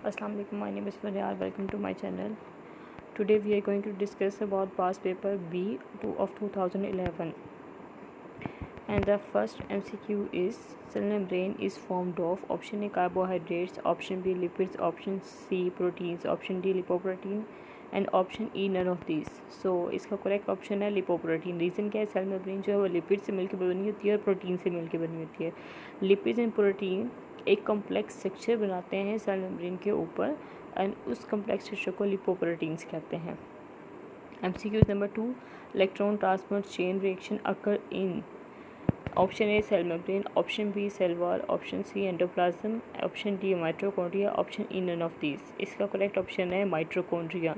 Assalamu alaikum. My name is Faryal. Welcome to my channel. Today we are going to discuss about past paper B of 2011. And the first MCQ is cell membrane is formed of option A carbohydrates, option B lipids, option C proteins, option D lipoprotein and option E none of this. So इसका correct option है lipoprotein. Reason क्या है, cell membrane जो है वो lipid से मिलकर बनी होती है और प्रोटीन से मिलकर बनी होती है. लिपिड्स एंड प्रोटीन एक कम्प्लेक्स स्ट्रक्चर बनाते हैं सेल मेम्ब्रेन के ऊपर एंड उस कम्प्लेक्स स्ट्रक्चर को लिपोप्रोटीन्स कहते हैं. MCQ number 2, electron transport chain reaction occur in option A cell membrane, option B cell wall, option C endoplasm, option D mitochondria, option E none of this. इसका correct option है mitochondria.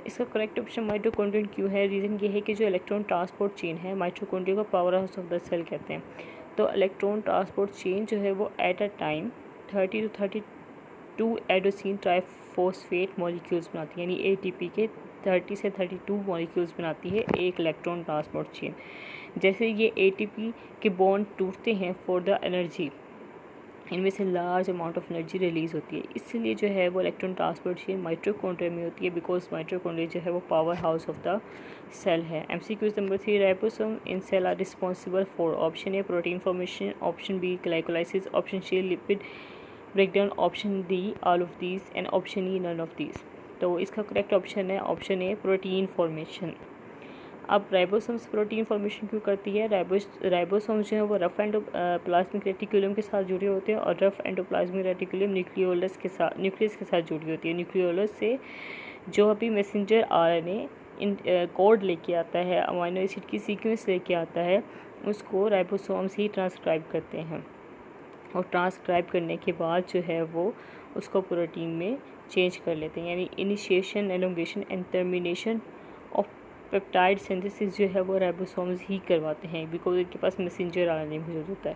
इसका correct option mitochondria क्यों है, reason ये है कि जो electron transport chain है माइटोकॉन्ड्रिया को power house of the cell कहते हैं. तो इलेक्ट्रॉन ट्रांसपोर्ट चेन जो है वो at a time 30 to 32 adenosine triphosphate molecules बनाती है, यानी ATP के 30 से 32 मॉलिक्यूल्स बनाती है एक इलेक्ट्रॉन ट्रांसपोर्ट चेन. जैसे ये ATP के बॉन्ड टूटते हैं फॉर द एनर्जी, इनमें से large amount of energy release होती है, इसलिए जो है वो इलेक्ट्रॉन ट्रांसपोर्ट चेन माइटोकॉन्ड्रिया में होती है, बिकॉज माइटोकॉन्ड्रिया जो है वो power house of the cell है. MCQ number 3, ribosome in cell are responsible for option A protein formation, option B glycolysis, option C lipid breakdown, option D all of these and option E none of these. तो इसका correct option है option A protein formation. अब ribosomes protein formation क्यों करती है, ribosomes जो है वो रफ एंडोप्लाज्मिक रेटिकुलम के साथ जुड़े होते हैं और रफ एंडोप्लाज्मिक रेटिकुलम न्यूक्लियोलस के साथ जुड़ी होती है. न्यूक्लियोलस से जो अभी मैसेंजर RNA इन कोड लेके आता है, अमीनो एसिड की सीक्वेंस लेके आता है, उसको राइबोसोम्स ही ट्रांसक्राइब करते हैं और ट्रांसक्राइब करने के बाद जो है वो उसको प्रोटीन में चेंज कर लेते हैं, यानी initiation, elongation and termination of peptide synthesis जो है वो राइबोसोम्स ही करवाते हैं, बिकॉज इनके पास मैसेंजर RNA मौजूद होता है.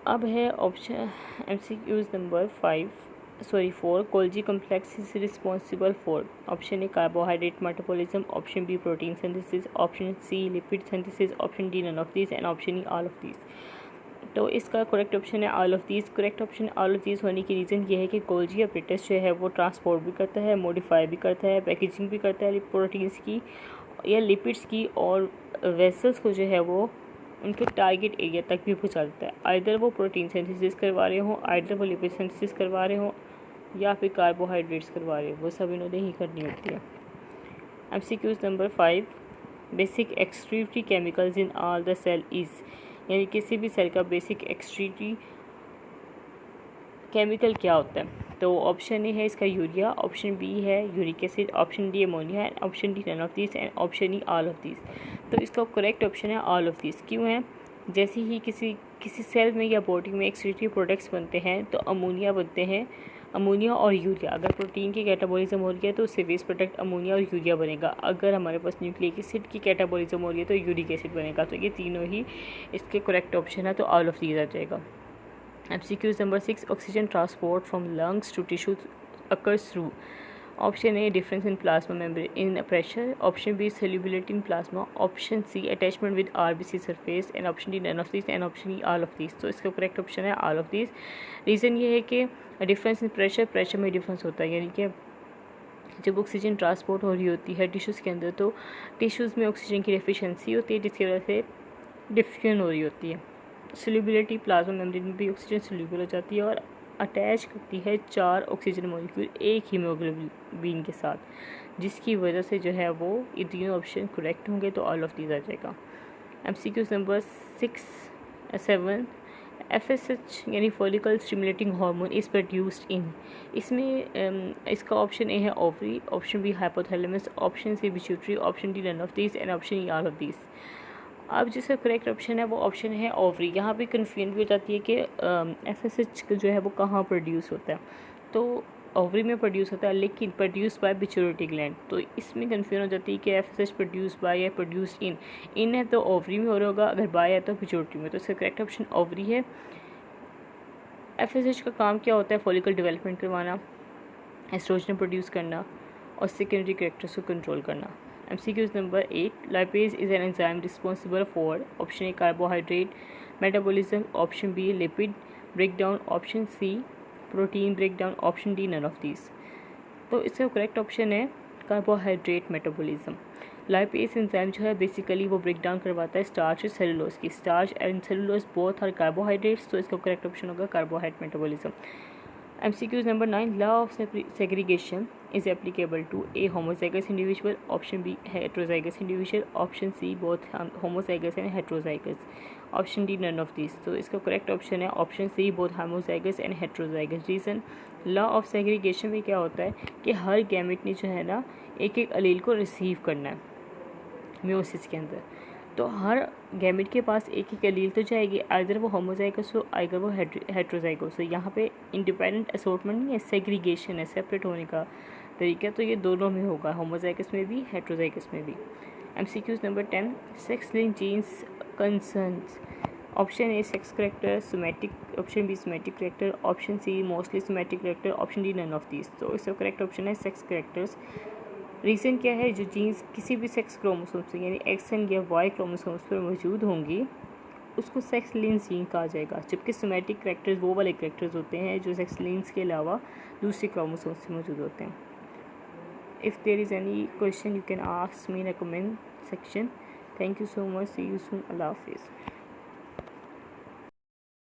अब है option MCQ number 4, Golgi complex is responsible for option A carbohydrate metabolism, option B protein synthesis, option C lipid synthesis, option D none of this and option E all of this. तो इसका correct option है all of these. Correct option all of these होने की reason ये है कि Golgi apparatus जो है वो ट्रांसपोर्ट भी करता है, मॉडिफाई भी करता है, पैकेजिंग भी करता है प्रोटीन्स की या लिपिड्स की, और वेसल्स को जो है वो उनके टारगेट एरिया तक भी पहुँचा देता है. आइदर वो प्रोटीन सिंथेसिस करवा रहे हों, आइदर वो लिपिड सिंथेसिस करवा रहे हों या फिर कार्बोहाइड्रेट्स करवा रहे हो, वो सब इन्होंने ही करनी होती है. MCQ number 5, basic excretory chemicals in all the cell is, यानी किसी भी सेल का बेसिक एक्सक्रीटरी केमिकल क्या होता है. तो ऑप्शन ए है इसका यूरिया, ऑप्शन बी है uric acid, option D ammonia and option D none of this and option E all of this. तो इसका करेक्ट ऑप्शन है ऑल ऑफ दिस. क्यों है, जैसे ही किसी सेल में या बॉडी में एक्सक्रीटरी प्रोडक्ट्स बनते हैं तो अमोनिया बनते हैं, अमोनिया और यूरिया. अगर प्रोटीन की कैटाबॉलिज्म हो रही है तो उससे वेस्ट प्रोडक्ट अमोनिया और यूरिया बनेगा. अगर हमारे पास न्यूक्लिक एसिड की कैटाबॉलिज्म हो रही है तो यूरिक एसिड बनेगा. तो ये तीनों ही इसके करेक्ट ऑप्शन है, तो ऑल ऑफ दीज आ जाएगा. MCQ number 6, oxygen transport from lungs to tissues occurs through option A difference in plasma membrane in pressure, option B solubility in plasma, option C attachment with RBC surface and option D none of this and option E all of this. तो इसका correct option है all of this. Reason ये है कि difference in pressure में difference होता है, यानी कि जब ऑक्सीजन ट्रांसपोर्ट हो रही होती है टिश्यूज़ के अंदर तो टिश्यूज़ में ऑक्सीजन की डेफिशिएंसी होती है, जिसकी वजह से डिफ्यूजन हो रही होती है. सोल्यूबिलिटी, प्लाज्मा मेम्ब्रेन में भी ऑक्सीजन सोल्यूबल हो जाती है और अटैच करती है 4 ऑक्सीजन मॉलिक्यूल एक हीमोग्लोबिन के साथ, जिसकी वजह से जो है वो ये तीनों ऑप्शन करेक्ट होंगे, तो ऑल ऑफ दीज आ जाएगा. MCQ नंबर 7, FSH यानी follicle stimulating hormone is produced in, इसमें इसका ऑप्शन ए है ovary, option B hypothalamus, option C pituitary, option D none of this and option E all of this. अब जिसका correct option है वो option है ovary. यहाँ पे कन्फ्यूजन भी हो जाती है कि FSH जो है वो कहाँ प्रोड्यूस होता है. तो ओवरी में प्रोड्यूस होता है, लेकिन प्रोड्यूस बाय पिट्यूटरी ग्लैंड. तो इसमें कन्फ्यूजन हो जाती है कि FSH प्रोड्यूस बाय या प्रोड्यूस इन है तो ओवरी में हो रहा होगा, अगर बाय है तो पिट्यूटरी में. तो इसका करेक्ट ऑप्शन ओवरी है. FSH का काम क्या होता है, फॉलिकल डेवलपमेंट करवाना, एस्ट्रोजन प्रोड्यूस करना और सेकेंडरी कैरेक्टर्स को कंट्रोल करना. MCQ number 8, lipase is an enzyme responsible for option A carbohydrate metabolism, option B lipid breakdown, option C protein break down, option D none of these. तो इसका correct option है carbohydrate metabolism. Lipase enzyme जो है basically वो break down करवाता है starch और cellulose की। Starch and cellulose both are carbohydrates, तो इसका करेक्ट ऑप्शन होगा carbohydrate metabolism. MCQ number 9, law of segregation is applicable to A, homozygous individual, option B, heterozygous individual, option C, both homozygous and heterozygous, option D, none of these। तो इसका correct option है option C, both homozygous and heterozygous। Reason, law of segregation में क्या होता है कि हर gamete ने जो है ना एक एक अलील को रिसीव करना है मियोसिस के अंदर, तो हर गैमेट के पास एक एक एलील तो जाएगी, अगर वो होमोजाइगस हो अगर वो हेट्रोजाइगस हो। यहाँ पे इंडिपेंडेंट असॉर्टमेंट नहीं है, सेग्रीगेशन है, सेपरेट होने का तरीका, तो ये दोनों में होगा, होमोजाइगस में भी हेट्रोजाइगस में भी। MCQs number 10, sex link genes concerns, option A sex character, somatic, option B somatic character, option C mostly somatic character, option D none of these. तो इसका करेक्ट ऑप्शन है सेक्स करेक्टर्स। रीज़न क्या है, जो genes किसी भी sex chromosomes यानी X and या वाई क्रोमोसोम्स पर मौजूद होंगी उसको सेक्स लिंक्स जीन कहा जाएगा, जबकि सोमैटिक करेक्टर्स वो वाले करेक्टर्स होते हैं जो सेक्स लिंक्स के अलावा दूसरे क्रोमोसोम्स में मौजूद होते हैं। If there is any question you can ask me in a comment section. Thank you so much, see you soon, अल्लाह हाफिज़।